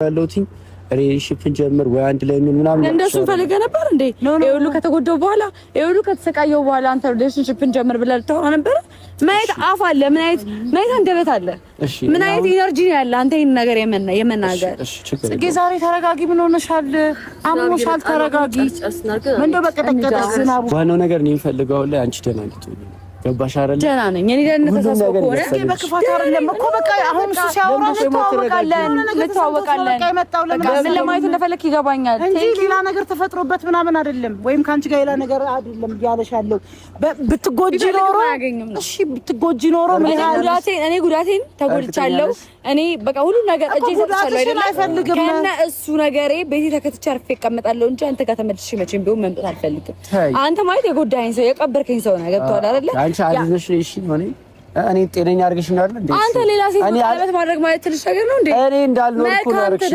ያለውኝ ሪሌሽንሽፕ ጀምር ወይ አንድ ላይ ምን ምናምን እንደሱ ፈልገህ ነበር እንዴ? ይኸውሉ ከተጎዳው በኋላ ይኸውሉ ከተሰቃየው በኋላ አንተ ሪሌሽንሽፕ ጀምር ብለህ ተው ነበር። ማየት አፍ አለ፣ ምን አይነት አንደበት አለ፣ ምን አይነት ኢነርጂ ያለ አንተ ይሄን ነገር የመናገር። ጽጌ ዛሬ ተረጋጊ። ምን ሆነሻል? አሞሻል? ተረጋጊ። ምንድነው በቀጠቀጠ ዝናቡ? ዋናው ነገር ነው የሚፈልገው ላይ አንቺ ደህና ልትሆኚ ነው። ገባሽ አይደል? ደህና ነኝ እኔ። ደህና ተሳስቆ ወሬ በክፋት አይደለም እኮ በቃ አሁን እሱ ሲያወራ እንተዋወቃለን። ምን ለማየት እንደፈለክ ይገባኛል እንጂ ሌላ ነገር ተፈጥሮበት ምናምን አይደለም። ወይም ካንቺ ጋር ሌላ ነገር አይደለም ያለሻለው። ብትጎጂ ኖሮ እሺ፣ ብትጎጂ ኖሮ እኔ ጉዳቴን ተጎድቻለሁ። እኔ በቃ ሁሉ ነገር እጄ ሰጥቻለሁ አይደል? ከነ እሱ ነገሬ ቤቴ ተከትቼ አርፌ እቀመጣለሁ እንጂ አንተ ጋር ተመልሼ መቼም ቢሆን መምጣት አልፈልግም። አንተ ማለት የጎዳኸኝ ሰው የቀበርከኝ ሰው ነው። ገብቶሃል አይደል? አንቺ አዲስ ነሽ እኔ ጤነኛ አድርገሽ ነው አይደል? አንተ ሌላ ሴት ማለት ማድረግ ማለት ትልሽ ነገር ነው እንዴ? እኔ እንዳልኖርኩ ነው